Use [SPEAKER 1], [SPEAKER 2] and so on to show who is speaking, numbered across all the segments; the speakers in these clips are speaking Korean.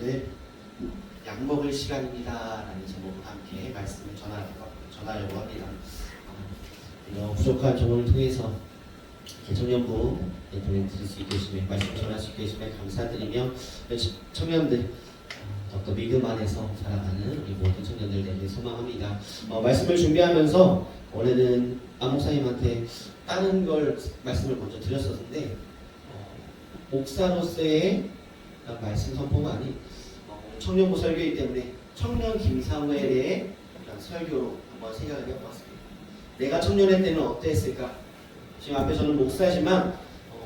[SPEAKER 1] 네, 약 먹을 시간입니다라는 제목으로 함께 말씀을 전하려고 합니다. 부족한 경험을 통해서 청년부 예통에 드릴 수 있게 해주시며 말씀 전할 수 있게 해주시며 감사드리며 청년들 더욱더 믿음 안에서 살아가는 우리 모든 청년들 되길 소망합니다. 말씀을 준비하면서 원래는 안 목사님한테 다른 걸 말씀을 먼저 드렸었는데 목사로서의 말씀 선포가 아닌 청년부 설교이기 때문에 청년 김사무엘의 설교로 한번 생각을 해봤습니다. 내가 청년의 때는 어땠을까? 지금 앞에 저는 목사지만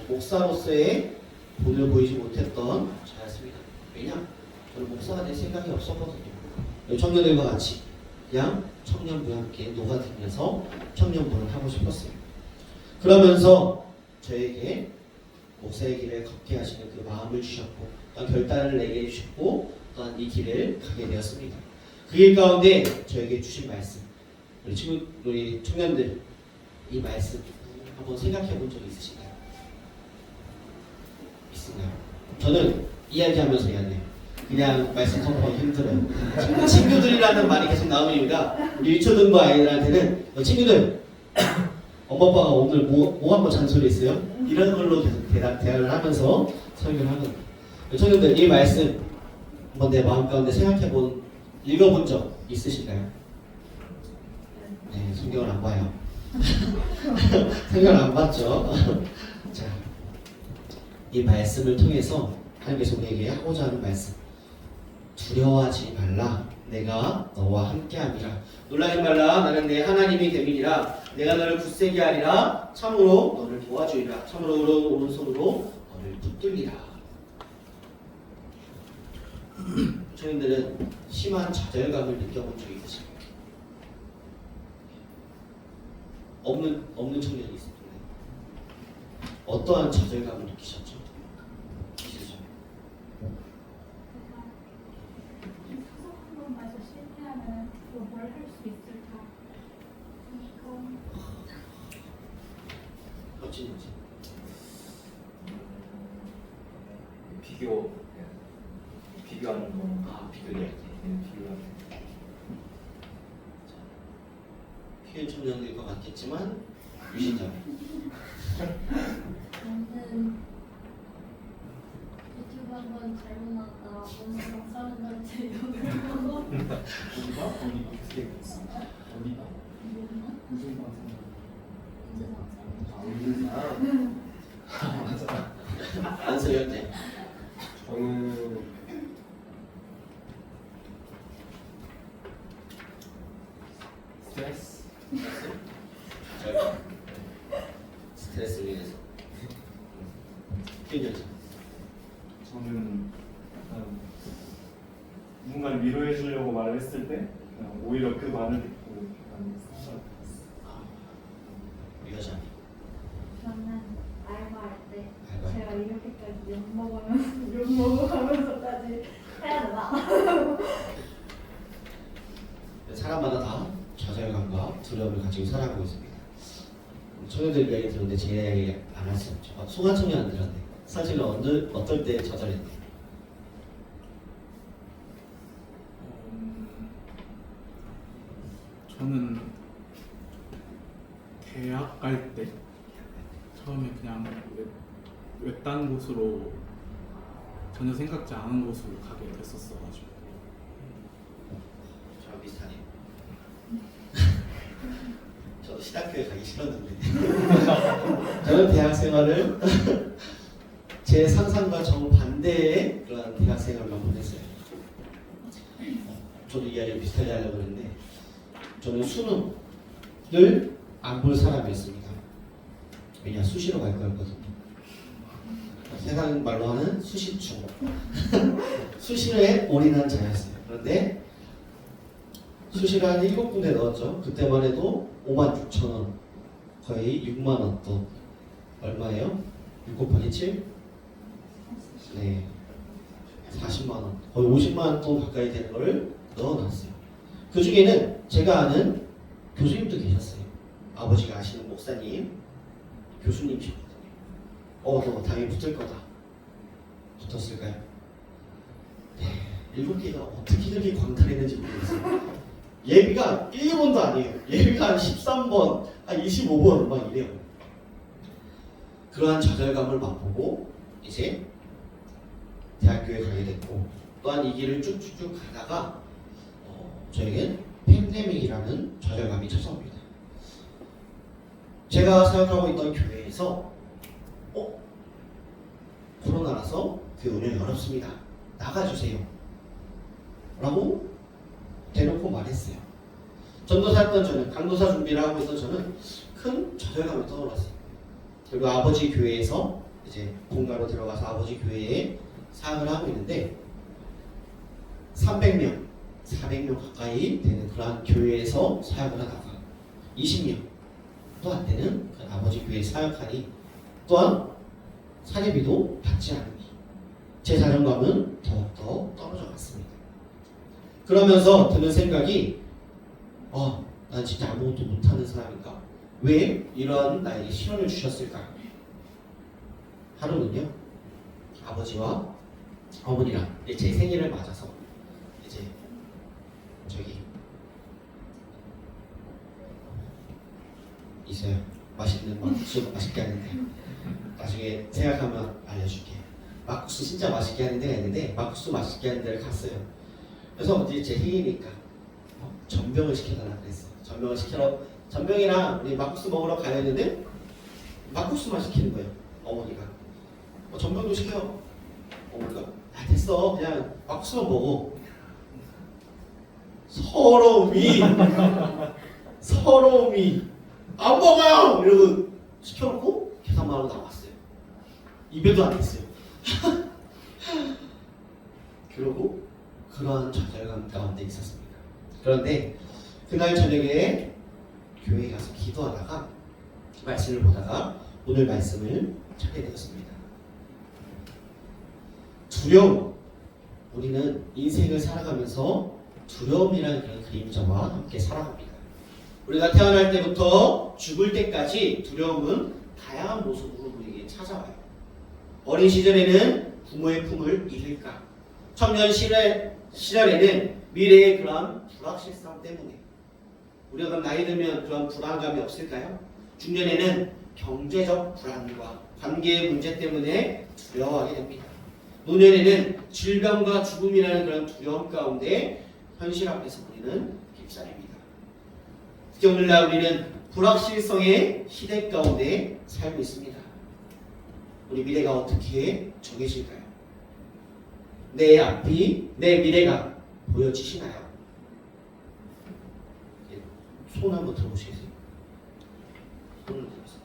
[SPEAKER 1] 목사로서의 본을 보이지 못했던 저였습니다. 왜냐? 저는 목사가 될 생각이 없었거든요. 청년들과 같이 그냥 청년부와 함께 녹아들면서 청년부를 하고 싶었어요. 그러면서 저에게 목사의 길을 걷게 하시는 그 마음을 주셨고 또한 결단을 내게 해주셨고 또한 이 길을 가게 되었습니다. 그 길 가운데 저에게 주신 말씀, 우리 청년들 이 말씀 한번 생각해 본 적 있으신가요? 있으신가요? 저는 이야기하면서 해야 돼요. 그냥 말씀 선포하기 힘들어요. 친구들이라는 말이 계속 나오는 이유가 우리 유초등부 아이들한테는 친구들 엄마 아빠가 오늘 뭐 한번 잔소리했어요? 이런 걸로 계속 대화를 하면서 설교를 하거든요. 청년들 이 말씀 한번 내 마음 가운데 읽어본 적 있으신가요? 네, 성경을 안 봐요. 성경을 안 봤죠. 자, 이 말씀을 통해서 하나님께서 우리에게 하고자 하는 말씀. 두려워하지 말라. 내가 너와 함께함이라. 놀라지 말라. 나는 내 하나님이 됨이니라. 내가 너를 굳세게 하리라. 참으로 너를 도와주리라. 참으로 오른손으로 너를 붙들리라. 청년들은 심한 좌절감을 느껴본 적이 있으십니까? 없는 청년이 있습니다. 어떠한 좌절감을 느끼셨죠? 있으죠?
[SPEAKER 2] 한번마저 실패하면 또 뭘 할 수 있을까?
[SPEAKER 1] 멋진 거지.
[SPEAKER 3] 비교하는 거.
[SPEAKER 1] 비교해야지.
[SPEAKER 3] 비교하는
[SPEAKER 1] 피해 청년일 것 같겠지만 유신자.
[SPEAKER 2] 저는 유튜브 한번 잘못 나왔다. 오늘 사람들한테 욕을 먹어.
[SPEAKER 3] 어디가? 무슨 방송? 맞아.
[SPEAKER 1] 안서였대.
[SPEAKER 3] 저는 스트레스.
[SPEAKER 1] 스트레스로 인해서. 피해자.
[SPEAKER 4] 저는 약간 누군가를 위로해 주려고 말을 했을 때 그냥 오히려 그 말을 듣고 약간 상처를
[SPEAKER 1] 여자.
[SPEAKER 2] 저는 알바할 때
[SPEAKER 1] 알바.
[SPEAKER 2] 제가 이렇게까지 욕 먹어가면서까지 해야 되나?
[SPEAKER 1] 사람마다 다 좌절감과 두려움을 가지고 살아가고 있습니다. 청년들 이야기 들었는데 제 이야기 안 할 수 없죠. 소가 청년 안 들었네. 사실은 어떨 때 좌절했네.
[SPEAKER 5] 저는 대학 갈 때 처음에 그냥 외딴 곳으로 전혀 생각지 않은 곳으로 가게 됐었어가지고
[SPEAKER 1] 저랑 비슷하네요. 저도 신학교에 가기 싫었는데 저는 대학 생활을 제 상상과 정반대의 그런 대학 생활만 보냈어요. 저도 이야기를 비슷하게 하려고 했는데 저는 수능을 안 볼 사람이었습니다. 왜냐? 수시로 갈 거였거든요. 세상 말로 하는 수시충. 수시에 올인한 자였어요. 그런데 수시를 한 7군데 넣었죠. 그때만 해도 56,000원, 거의 6만원 돈. 얼마예요? 6 곱하기 7? 네, 40만원, 거의 50만원 돈 가까이 되는 걸 넣어놨어요. 그 중에는 제가 아는 교수님도 계셨어요. 아버지가 아시는 목사님, 교수님이셨거든요. 너 당연히 붙을 거다. 붙었을까요? 네. 7개가 어떻게 저렇게 광탈했는지 모르겠어요. 예비가 1, 2번도 아니에요. 예비가 한 13번, 한 25번 막 이래요. 그러한 좌절감을 맛보고 이제 대학교에 가게 됐고, 또한 이 길을 쭉쭉쭉 가다가 저에겐 팬데믹이라는 좌절감이 찾아옵니다. 제가 생각하고 있던 교회에서 코로나라서 교회 운영이 어렵습니다. 나가주세요. 라고 대놓고 말했어요. 전도사였던 저는, 강도사 준비를 하고 있던 저는 큰 좌절감이 떠올랐어요. 그리고 아버지 교회에서 이제 본가로 들어가서 아버지 교회에 사역을 하고 있는데 300명, 400명 가까이 되는 그러한 교회에서 사역을 하다가 20명도 안 되는 그 아버지 교회에 사역하니 또한 사례비도 받지 않으니 제 자존감은 더욱더 떨어져 갔습니다. 그러면서 드는 생각이 난 진짜 아무것도 못하는 사람인가? 왜 이런 나에게 시련을 주셨을까? 하루는요, 아버지와 어머니랑 제 생일을 맞아서 이제 저기 있어요. 맛있는 막국수 맛있게 하는데 나중에 생각하면 알려줄게. 막국수 진짜 맛있게 하는 데가 있는데 막국수 맛있게 하는 데를 갔어요. 그래서 이제 제 생일이니까 전병을 시켜달라 그랬어요. 전병을 시키러 전병이랑 우리 막국수 먹으러 가야 했는데 막국수만 시키는 거예요. 어머니가 전병도 시켜. 어머니가 됐어 그냥 막국수만 먹어. 서러움이 안 먹어요! 이러고 시켜놓고 계산만 하고 나왔어요. 입에도 안 했어요. 그러고 그러한 좌절감 가운데 있었습니다. 그런데 그날 저녁에 교회에 가서 기도하다가 말씀을 보다가 오늘 말씀을 찾게 되었습니다. 두려움. 우리는 인생을 살아가면서 두려움이라는 그런 그림자와 함께 살아갑니다. 우리가 태어날 때부터 죽을 때까지 두려움은 다양한 모습으로 우리에게 찾아와요. 어린 시절에는 부모의 품을 잃을까, 청년 시절에는 미래의 그런 불확실성 때문에, 우리가 그럼 나이 들면 그런 불안감이 없을까요? 중년에는 경제적 불안과 관계의 문제 때문에 두려워하게 됩니다. 노년에는 질병과 죽음이라는 그런 두려움 가운데 현실 앞에서 우리는 휩싸립니다. 특히 오늘날 우리는 불확실성의 시대 가운데 살고 있습니다. 우리 미래가 어떻게 정해질까요? 내 앞이, 내 미래가 보여지시나요? 손 한번 들어보시겠어요? 손을 들어보세요.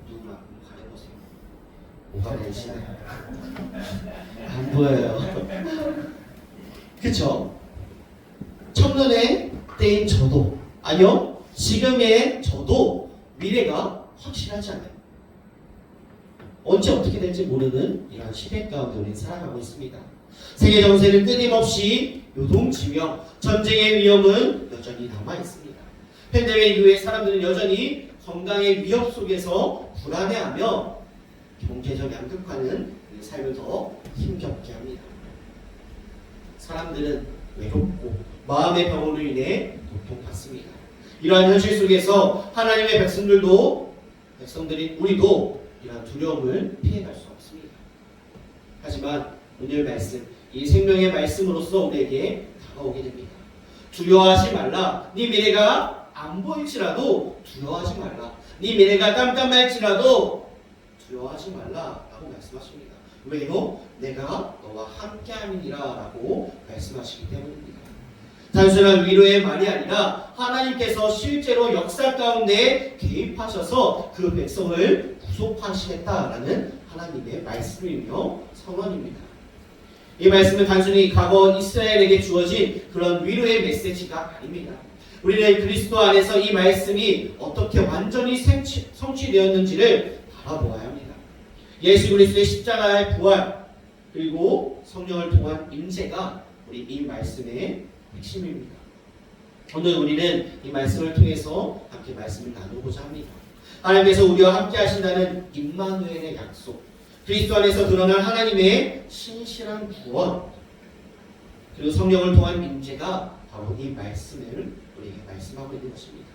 [SPEAKER 1] 누구나 가려보세요. 뭐가 보이시나요? 안 보여요. 그쵸? 청년의 때인 저도, 아니요, 지금의 저도 미래가 확실하지 않아요. 언제 어떻게 될지 모르는 이러한 시대 가운데 우리는 살아가고 있습니다. 세계 정세는 끊임없이 요동치며 전쟁의 위험은 여전히 남아 있습니다. 팬데믹 이후에 사람들은 여전히 건강의 위협 속에서 불안해하며 경제적 양극화는 삶을 더 힘겹게 합니다. 사람들은 외롭고 마음의 병으로 인해 고통받습니다. 이러한 현실 속에서 하나님의 백성들인 우리도 이러한 두려움을 피해갈 수 없습니다. 하지만 오늘 말씀, 이 생명의 말씀으로서 우리에게 다가오게 됩니다. 두려워하지 말라. 네 미래가 안 보일지라도 두려워하지 말라. 네 미래가 깜깜할지라도 두려워하지 말라 라고 말씀하십니다. 왜요? 내가 너와 함께함이니라 라고 말씀하시기 때문입니다. 단순한 위로의 말이 아니라 하나님께서 실제로 역사 가운데 개입하셔서 그 백성을 구속하시겠다라는 하나님의 말씀이며 선언입니다. 이 말씀은 단순히 과거 이스라엘에게 주어진 그런 위로의 메시지가 아닙니다. 우리는 그리스도 안에서 이 말씀이 어떻게 완전히 성취되었는지를 바라보아야 합니다. 예수 그리스도의 십자가의 부활 그리고 성령을 통한 임재가 우리 이 말씀의 핵심입니다. 오늘 우리는 이 말씀을 통해서 함께 말씀을 나누고자 합니다. 하나님께서 우리와 함께 하신다는 임마누엘의 약속, 그리스도 안에서 드러난 하나님의 신실한 구원, 그리고 성령을 통한 임재가 바로 이 말씀을 우리에게 말씀하고 있는 것입니다.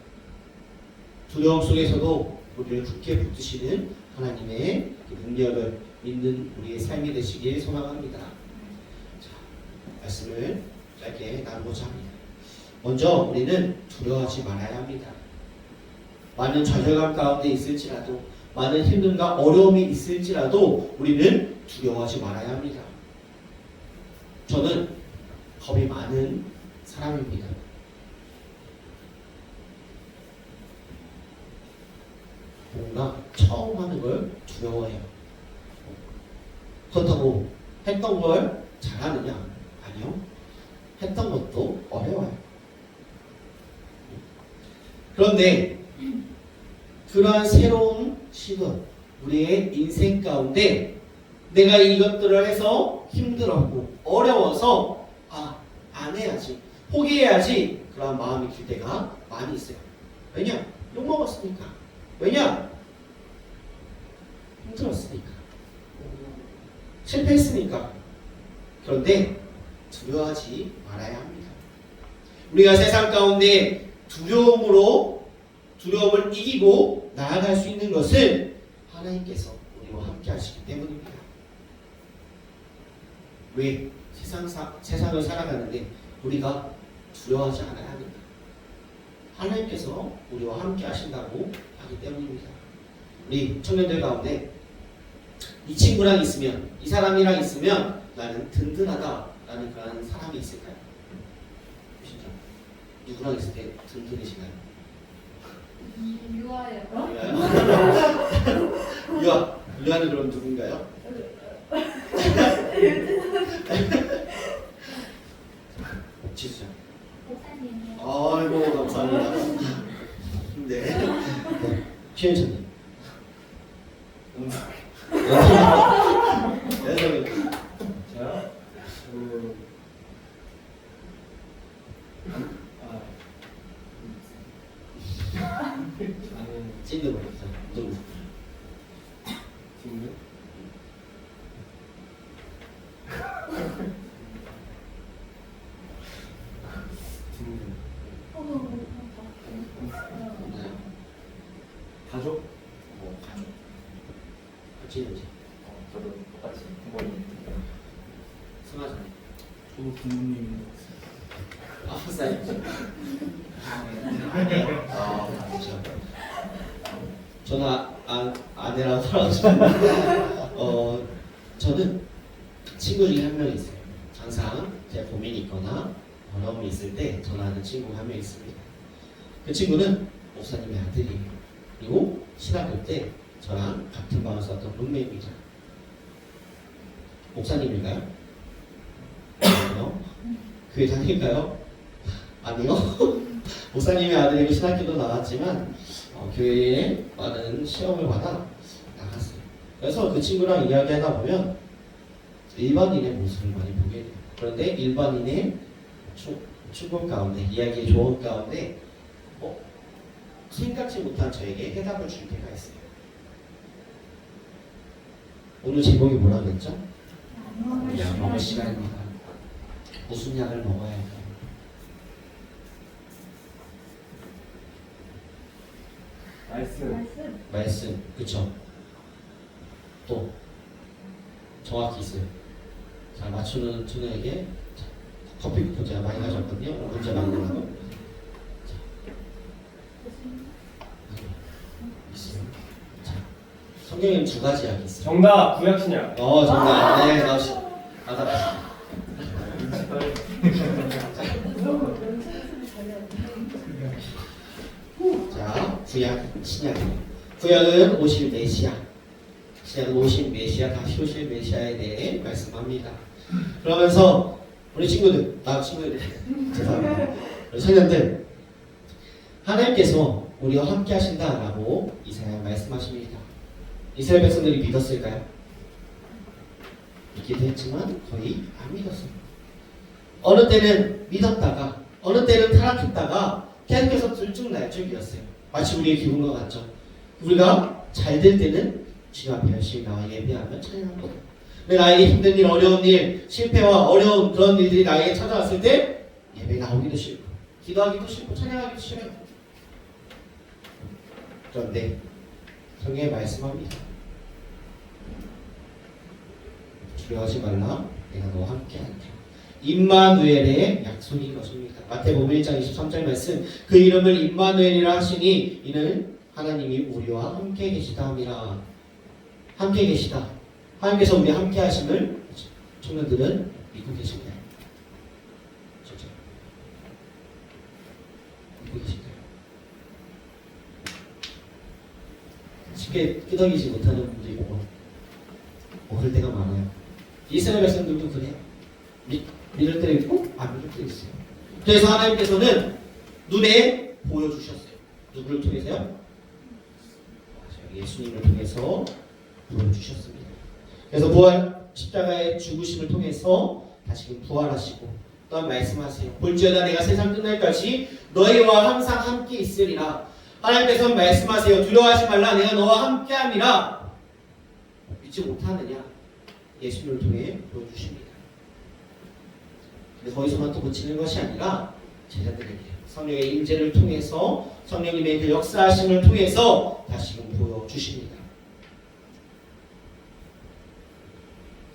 [SPEAKER 1] 두려움 속에서도 우리를 굳게 붙드시는 하나님의 능력을 믿는 우리의 삶이 되시길 소망합니다. 자, 말씀을 짧게 나누고자 합니다. 먼저 우리는 두려워하지 말아야 합니다. 많은 좌절감 가운데 있을지라도, 많은 힘듦과 어려움이 있을지라도 우리는 두려워하지 말아야 합니다. 저는 겁이 많은 사람입니다. 뭔가 처음 하는 걸 두려워해요. 그렇다고 했던 걸 잘하느냐? 아니요. 했던 것도 어려워요. 그런데 그러한 새로운 시도, 우리의 인생 가운데 내가 이것들을 해서 힘들었고 어려워서 안 해야지, 포기해야지, 그런 마음이 들 때가 많이 있어요. 왜냐? 욕먹었으니까. 왜냐? 힘들었으니까. 실패했으니까. 그런데 두려워하지 말아야 합니다. 우리가 세상 가운데 두려움을 이기고 나아갈 수 있는 것은 하나님께서 우리와 함께 하시기 때문입니다. 왜? 세상을 살아가는데 우리가 두려워하지 않아야 합니다. 하나님께서 우리와 함께 하신다고 하기 때문입니다. 우리 청년들 가운데 이 친구랑 있으면, 이 사람이랑 있으면 나는 든든하다라는 그런 사람이 있을까요? 진짜 누구랑 있을 때 든든해지나요?
[SPEAKER 2] 유아예요.
[SPEAKER 1] 유아는 그럼 누군가요? 지수야.
[SPEAKER 2] 목사님이요.
[SPEAKER 1] 아이고 감사합니다. 네. 최현철님. 연석이.
[SPEAKER 3] 제가 저는
[SPEAKER 1] 찐드 보냈어. 누구?
[SPEAKER 3] 친구 가족
[SPEAKER 1] 가족. 같이 있는지.
[SPEAKER 3] 저도 똑같이 부모님
[SPEAKER 1] 승하자.
[SPEAKER 5] 저도 부모님인 것 같아요.
[SPEAKER 1] 사이즈. 그렇죠. 저는 아내랑 살아가지고 저는 친구 중에 한 명 있어요. 항상 제 고민이 있거나 어려움이 있을 때 전화하는 친구가 한 명 있습니다. 그 친구는 목사님의 아들이에요. 그리고 신학교 때 저랑 같은 방을 썼던 룸메이트입니다. 목사님일까요? 아니요. 교회 다닐까요? 아니요. 목사님의 아들이고 신학교도 나왔지만 교회에 많은 시험을 받아 나갔어요. 그래서 그 친구랑 이야기하다 보면 일반인의 모습을 많이 보게 돼요. 그런데 일반인의 충고 가운데, 이야기의 조언 가운데 생각지 못한 저에게 해답을 줄 때가 있어요. 오늘 제목이 뭐라고 했죠? 약 먹을 시간입니다. 무슨 약을 먹어야 할까요? 말씀, 그쵸? 또 정확히 있어요. 잘 맞추는 친구에게 커피 쿠폰 제가 많이 가져왔거든요. 문제 맞는 거. 있어요. 자, 성경에는 두 가지 약이 있어요.
[SPEAKER 3] 정답 구약신약
[SPEAKER 1] 정답. 네, 나오시. 자, 구약, 신약. 구약은 오실 메시아, 신약은 오실 메시아, 다시 오실 메시아에 대해 말씀합니다. 그러면서 우리 친구들, 죄송합니다. 우리 청년들, 하나님께서 우리와 함께 하신다라고 이사야 말씀하십니다. 이스라엘 백성들이 믿었을까요? 믿기도 했지만 거의 안 믿었어요. 어느 때는 믿었다가 어느 때는 타락했다가 계속해서 들쭉날쭉이었어요. 마치 우리의 기분과 같죠. 우리가 잘 될 때는 주 앞에 열심히 나와 예배하며 찬양하고, 근데 나에게 힘든 일, 어려운 일, 실패와 어려운 그런 일들이 나에게 찾아왔을 때 예배 나오기도 싫고 기도하기도 싫고 찬양하기도 싫어요. 그런데 성경에 말씀합니다. 두려워하지 말라, 내가 너와 함께하리라. 임마누엘의 약속인 것입니다. 마태복음 1장 23절 말씀, 그 이름을 임마누엘이라 하시니 이는 하나님이 우리와 함께 계시다 함이라. 함께 계시다. 하나님께서 우리와 함께 하심을 청년들은 믿고 계신가요? 진짜 믿고 계신가요? 쉽게 끄덕이지 못하는 분들이 모를 때가 많아요. 이스라엘 백성들도 그래요. 믿을 때도 있고 안 믿을 때도 있어요. 그래서 하나님께서는 눈에 보여주셨어요. 누구를 통해서요? 맞아요. 예수님을 통해서 보여주셨습니다. 그래서 부활 십자가의 죽으심을 통해서 다시금 부활하시고 또한 말씀하세요. 볼지어다 내가 세상 끝날까지 너희와 항상 함께 있으리라. 하나님께서 말씀하세요. 두려워하지 말라, 내가 너와 함께함이라. 믿지 못하느냐? 예수님을 통해 보여주십니다. 근데 거기서만 또 그치는 것이 아니라 제자들에게 성령의 임재를 통해서 성령님의 그 역사하심을 통해서 다시금 보여주십니다.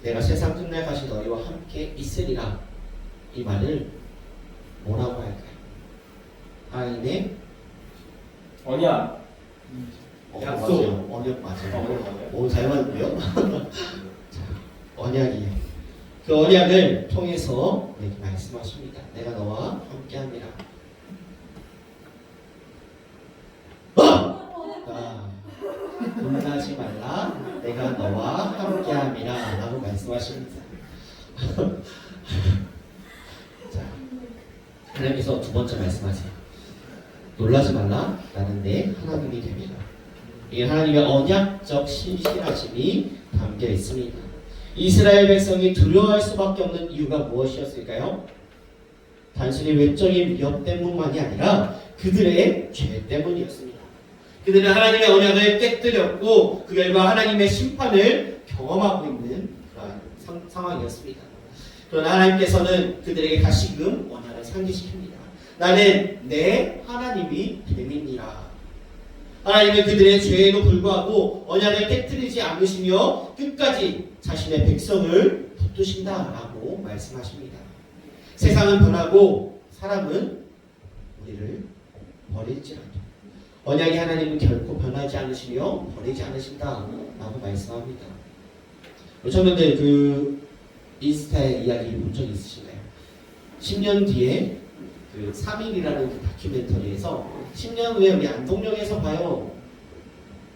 [SPEAKER 1] 내가 세상 끝날까지 너희와 함께 있으리라. 이 말을 뭐라고 할까요? 하나님의
[SPEAKER 3] 언약.
[SPEAKER 1] 약속. 맞아요. 언약 맞아요. 오, 잘 맞고요. 언약이에요. 그 언약을 통해서 이렇게 말씀하십니다. 내가 너와 함께합니다. 놀라지 말라, 내가 너와 함께함이라 라고 말씀하십니다. 자, 하나님께서 두 번째 말씀하세요. 놀라지 말라, 나는 내 하나님이 됩니다. 이 하나님의 언약적 신실하심이 담겨 있습니다. 이스라엘 백성이 두려워할 수밖에 없는 이유가 무엇이었을까요? 단순히 외적인 위협 때문만이 아니라 그들의 죄 때문이었습니다. 그들은 하나님의 언약을 깨뜨렸고 그 결과 하나님의 심판을 경험하고 있는 그런 상황이었습니다. 그러나 하나님께서는 그들에게 다시금 언약을 상기시킵니다. 나는 내 하나님이 됨이니라. 하나님은 그들의 죄에도 불구하고 언약을 깨뜨리지 않으시며 끝까지 자신의 백성을 붙드신다라고 말씀하십니다. 세상은 변하고 사람은 우리를 버릴지라도 언약의 하나님은 결코 변하지 않으시며 버리지 않으신다라고 말씀합니다. 청년들 그 인스타의 이야기 본 적 있으신가요? 10년 뒤에 그 3일이라는 그 다큐멘터리에서 10년 후에 우리 안동역에서 봐요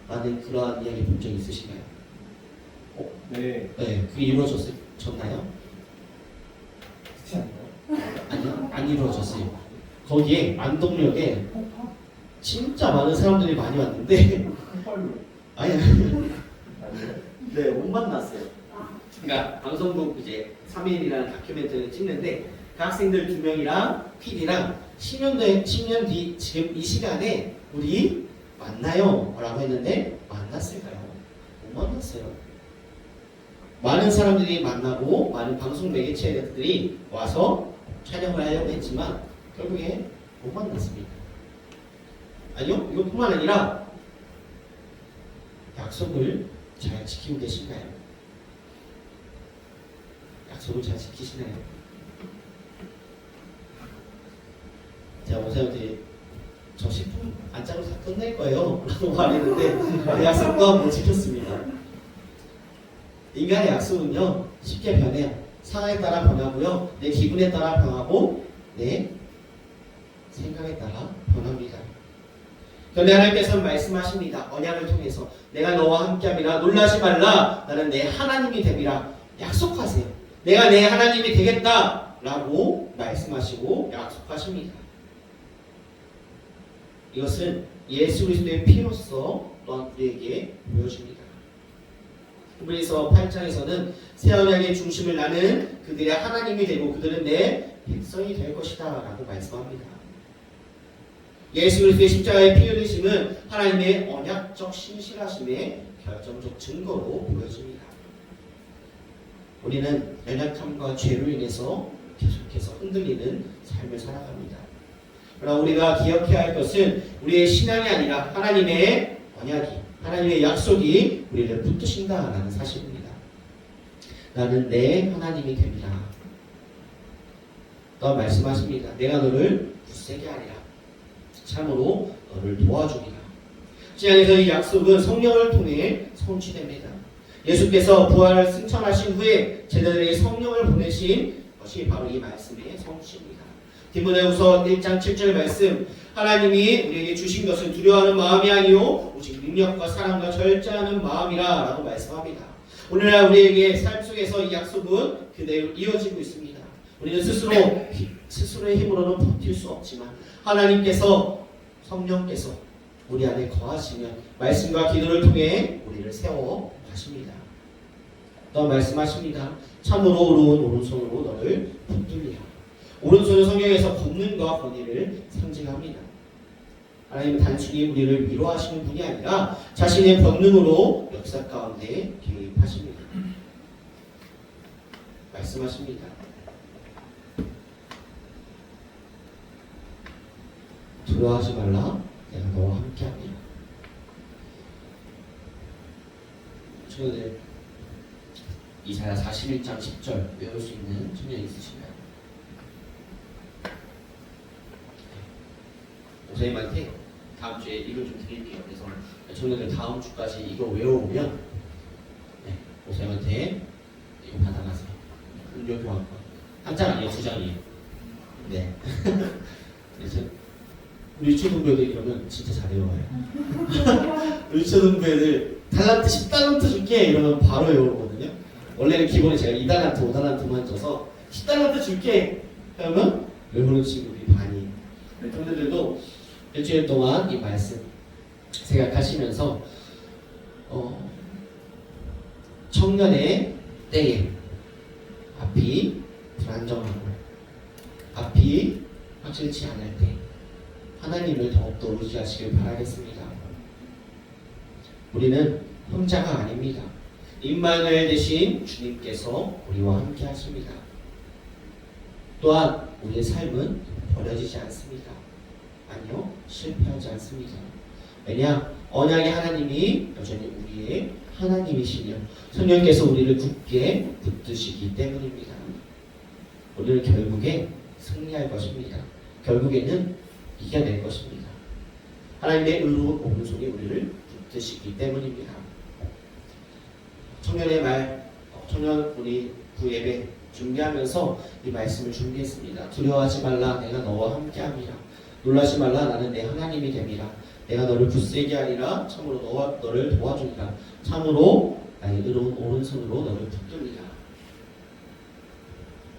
[SPEAKER 1] 라는 그러한 이야기 본 적 있으신가요?
[SPEAKER 4] 네.
[SPEAKER 1] 네, 그게 이루어졌나요?
[SPEAKER 3] 그렇지 않나요?
[SPEAKER 1] 아니요, 안 이루어졌어요. 거기에 안동역에 진짜 많은 사람들이 많이 왔는데 아니 네, 못 만났어요. 그러니까 방송국 이제 3일이라는 다큐멘터리를 찍는데 그 학생들 2명이랑 PD랑 10년 뒤 지금 이 시간에 우리 만나요 라고 했는데 만났을까요? 못 만났어요. 많은 사람들이 만나고 많은 방송 매개체들이 와서 촬영을 하려고 했지만 결국에 못 만났습니다. 아니요, 이것뿐만 아니라 약속을 잘 지키고 계신가요? 약속을 잘 지키시나요? 제가 원사님한테 저 10분 안 짜고 다 끝낼 거예요 라고 말했는데 그 약속도 못 지켰습니다. 인간의 약속은요 쉽게 변해요. 상황에 따라 변하고요, 내 기분에 따라 변하고 내 생각에 따라 변합니다. 그런데 하나님께서는 말씀하십니다. 언약을 통해서 내가 너와 함께함이라, 놀라지 말라, 나는 내 하나님이 됨이라. 약속하세요. 내가 내 하나님이 되겠다 라고 말씀하시고 약속하십니다. 이것은 예수 그리스도의 피로써 또한 우리에게 보여줍니다. 히브리서 8장에서는 새 언약의 중심을 나는 그들의 하나님이 되고 그들은 내 백성이 될 것이다 라고 말씀합니다. 예수 그리스도의 십자가의 피 흘리심은 하나님의 언약적 신실하심의 결정적 증거로 보여집니다. 우리는 연약함과 죄로 인해서 계속해서 흔들리는 삶을 살아갑니다. 그러나 우리가 기억해야 할 것은 우리의 신앙이 아니라 하나님의 언약이, 하나님의 약속이 우리를 붙드신다라는 사실입니다. 나는 내 하나님이 됩니다. 또 말씀하십니다. 내가 너를 굳세게 하리라. 참으로 너를 도와주리라. 신약에서 이 약속은 성령을 통해 성취됩니다. 예수께서 부활을 승천하신 후에 제자들에게 성령을 보내신 것이 바로 이 말씀의 성취입니다. 디모데후서 1장 7절 말씀, 하나님이 우리에게 주신 것은 두려워하는 마음이 아니요 오직 능력과 사랑과 절제하는 마음이라 라고 말씀합니다. 오늘날 우리에게 삶 속에서 이 약속은 그대로 이어지고 있습니다. 우리는 스스로의 힘으로는 버틸 수 없지만 하나님께서, 성령께서 우리 안에 거하시면 말씀과 기도를 통해 우리를 세워 가십니다. 또 말씀하십니다. 참으로 어려운 오른손으로 너를 붙들리라. 오른손은 성경에서 권능과 권위를 상징합니다. 하나님은 단순히 우리를 위로하시는 분이 아니라 자신의 권능으로 역사 가운데 개입하십니다. 말씀하십니다. 두려워하지 말라. 내가 너와 함께합니다. 친구들, 이사야 41장 10절 외울 수 있는 청년 있으신가요? 목사님한테 다음 주에 이걸 좀 드릴게요. 그래서 청년들 다음 주까지 이거 외워오면 목사님한테 이거 받아가세요. 음료 교환권. 한 장 아니에요, 2장이에요. 네. 그래서 우리 유치동부 애들 이러면 진짜 잘 외워요. 우리 유치동부 애들 달란트 10달란트 줄게 이러면 바로 외우거든요. 원래는 기본에 제가 2달란트 5달란트만 줘서 10달란트 줄게 그러면 외우는 친구들이 반이. 청년들도 일주일 동안 이 말씀 생각하시면서 청년의 때에 앞이 불안정하고 앞이 확실치 않을 때 하나님을 더욱더 의지하시길 바라겠습니다. 우리는 혼자가 아닙니다. 임마누엘 되신 주님께서 우리와 함께 하십니다. 또한 우리의 삶은 버려지지 않습니다. 아니요, 실패하지 않습니다. 왜냐? 언약의 하나님이 여전히 우리의 하나님이시며 성령께서 우리를 굳게 붙드시기 때문입니다. 우리는 결국에 승리할 것입니다. 결국에는 이겨낼 것입니다. 하나님의 의로운 오른손이 우리를 붙드시기 때문입니다. 청년의 말, 청년 우리 구예배 준비하면서 이 말씀을 준비했습니다. 두려워하지 말라, 내가 너와 함께함이라. 놀라지 말라, 나는 내 하나님이 됨이라. 내가 너를 굳세게 하리라. 참으로 너를 도와주리라. 참으로 나의 의로운 오른손으로 너를 붙들리라.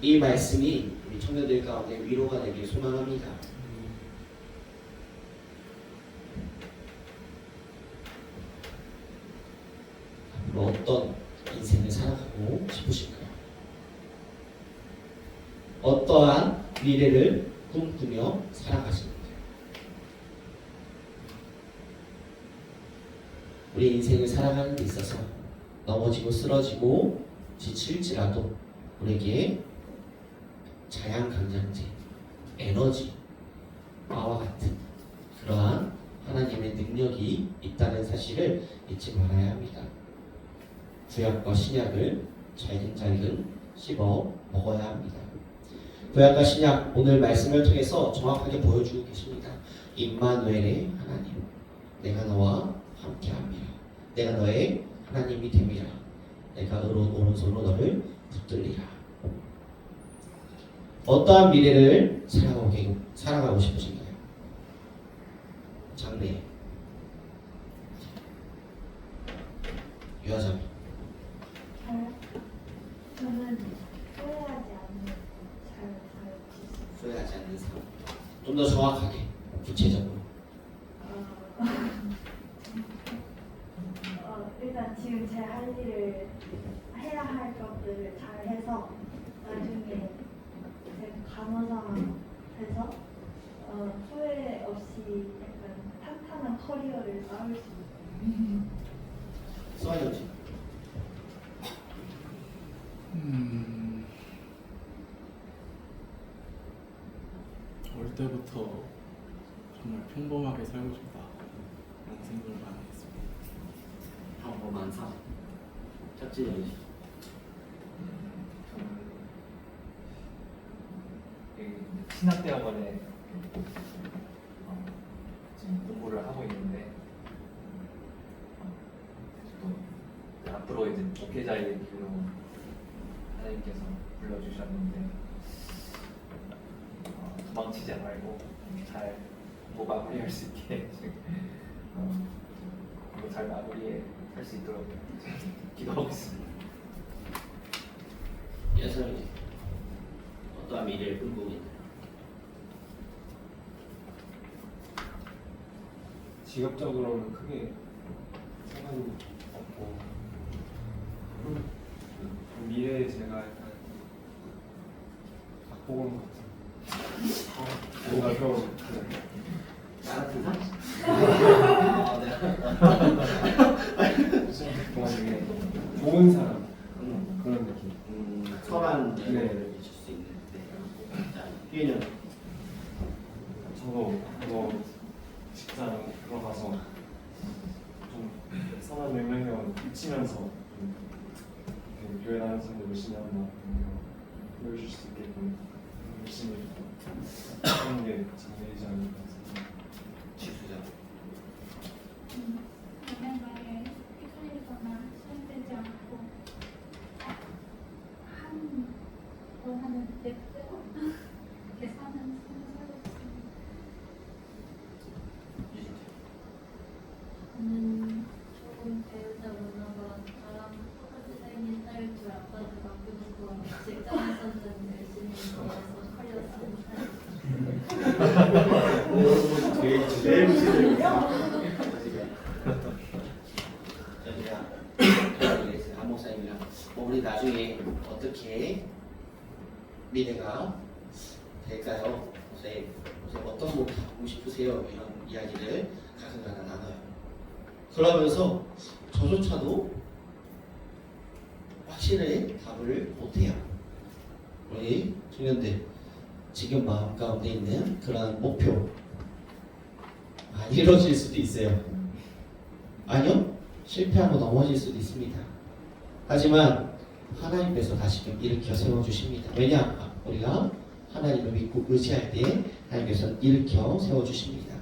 [SPEAKER 1] 이 말씀이 우리 청년들 가운데 위로가 되길 소망합니다. 앞으로 어떤 인생을 살아가고 싶으신가요? 어떠한 미래를 꿈꾸며 살아가십니까? 우리 인생을 살아가는 데 있어서 넘어지고 쓰러지고 지칠지라도 우리에게 자양강장제, 에너지, 바와 같은 그러한 하나님의 능력이 있다는 사실을 잊지 말아야 합니다. 구약과 신약을 잘근잘근 씹어 먹어야 합니다. 구약과 신약 오늘 말씀을 통해서 정확하게 보여주고 계십니다. 임마누엘의 하나님, 내가 너와 함께합니다. 내가 너의 하나님이 됨이라. 내가 의로운 오른손으로 너를 붙들리라. 어떠한 미래를 살아가고 싶으신가요? 장래, 유아자매.
[SPEAKER 2] 저는 후회하지 않는 삶을 살고 싶어요.
[SPEAKER 1] 후회하지 않는 삶. 좀 더 정확하게, 구체적으로.
[SPEAKER 2] 일단 지금 제 할 일을 해야 할 것들을 잘 해서 나중에 이제 간호사 해서 후회 없이 약간 탄탄한 커리어를 쌓을 수 있어요.
[SPEAKER 1] 수아이 언니.
[SPEAKER 5] 어릴 때부터 정말 평범하게 살고 싶다라는 생각을 많이 했습니다.
[SPEAKER 1] 평범한 삶. 짝지 연시.
[SPEAKER 3] 저는 신학대학원에 지금 공부를 하고 있는데 또 앞으로 이제 목회자의 길로 하나님께서 불러주셨는데 도망치지 말고 잘 공부 마무리할 수 있게 공부 잘 마무리해 할 수 있도록 기도하고 있습니다.
[SPEAKER 1] 예선이 어떠한 미래를 꿈꾸고 있나요?
[SPEAKER 6] 직업적으로는 크게 상관이 없고 미래에 제가 약간 박보검 같은 뭔가 좀
[SPEAKER 1] 나 같은 삶?
[SPEAKER 6] 동안 중에 좋은 사람 그런 느낌.
[SPEAKER 1] 선한
[SPEAKER 6] 네.
[SPEAKER 1] 미래를 비칠 수 있는. 자, 유인현.
[SPEAKER 4] 저도 직장 들어가서 좀 선한 명령을 비치면서 교회 다니면서 열심히 한다 보여줄 수 있게끔 열심히 하는 게 장래이지 않을까 생각합니다.
[SPEAKER 1] 지수자.
[SPEAKER 7] 남의 말에 휘둘리거나 소용되지 않고 한 원하는 뜻대로 이렇게 사는 삶을 살고 있습니다. 저는 좋은 배우자 만나서 나랑 똑같이 생긴 딸을 둘 아빠한테 맡겨놓고 직장에서는 열심히 일해서 커리어 쌓는 사람.
[SPEAKER 1] 제일 무시해요. 저희가 한 목사님이랑 우리 나중에 어떻게 미래가 될까요? 목사님 어떤 목표 하고 싶으세요? 이런 이야기를 가끔가다 나눠요. 그러면서 저조차도 확실히 답을 못해요. 우리 청년들 지금 마음 가운데 있는 그런 목표 이루어질 수도 있어요. 아니요, 실패하고 넘어질 수도 있습니다. 하지만 하나님께서 다시금 일으켜 세워주십니다. 왜냐? 우리가 하나님을 믿고 의지할 때 하나님께서 일으켜 세워주십니다.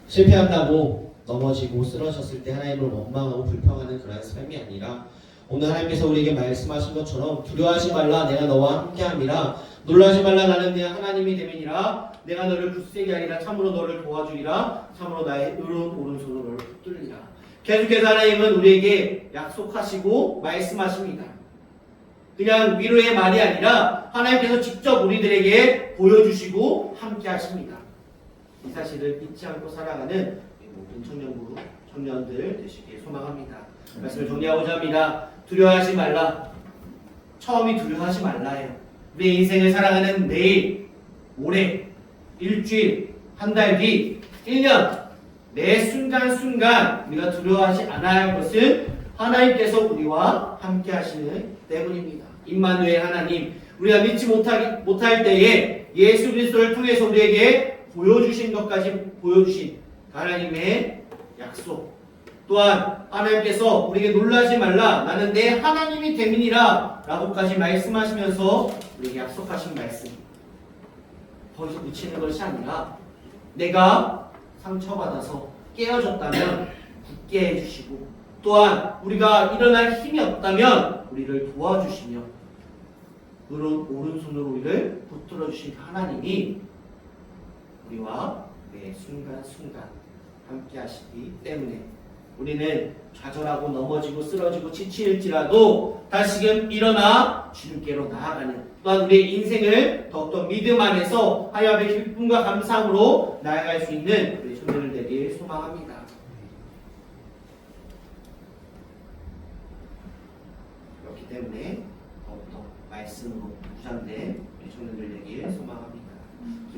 [SPEAKER 1] 실패한다고 넘어지고 쓰러졌을 때 하나님을 원망하고 불평하는 그런 삶이 아니라 오늘 하나님께서 우리에게 말씀하신 것처럼 두려워하지 말라 내가 너와 함께함이라 놀라지 말라 나는 네 하나님이 됨이니라 내가 너를 굳세게 하리라 참으로 너를 도와주리라 참으로 나의 의로운 오른손으로 너를 붙들리라. 계속해서 하나님은 우리에게 약속하시고 말씀하십니다. 그냥 위로의 말이 아니라 하나님께서 직접 우리들에게 보여주시고 함께 하십니다. 이 사실을 잊지 않고 살아가는 모든 청년들 되시길 소망합니다. 말씀을 정리하고자 합니다. 두려워하지 말라. 처음이 두려워하지 말라예요. 우리 인생을 살아가는 내일, 올해, 일주일, 한 달 뒤, 1년 매 순간순간 우리가 두려워하지 않아야 할 것은 하나님께서 우리와 함께 하시는 때문입니다. 임마누엘 하나님, 우리가 믿지 못할 때에 예수 그리스도를 통해서 우리에게 보여주신 것까지 보여주신 하나님의 약속, 또한 하나님께서 우리에게 놀라지 말라 나는 내 하나님이 됨이니라 라고까지 말씀하시면서 우리에게 약속하신 말씀, 거기서 묻히는 것이 아니라 내가 상처받아서 깨어졌다면 굳게 해주시고 또한 우리가 일어날 힘이 없다면 우리를 도와주시며 오른손으로 우리를 붙들어 주신 하나님이 우리와 매 순간순간 함께 하시기 때문에 우리는 좌절하고 넘어지고 쓰러지고 지칠지라도 다시금 일어나 주님께로 나아가는 또한 우리의 인생을 더욱더 믿음 안에서 하나님의 기쁨과 감사함으로 나아갈 수 있는 우리 청년들 되길 소망합니다. 그렇기 때문에 더욱더 말씀으로 부장된 우리 청년들 되길 소망합니다.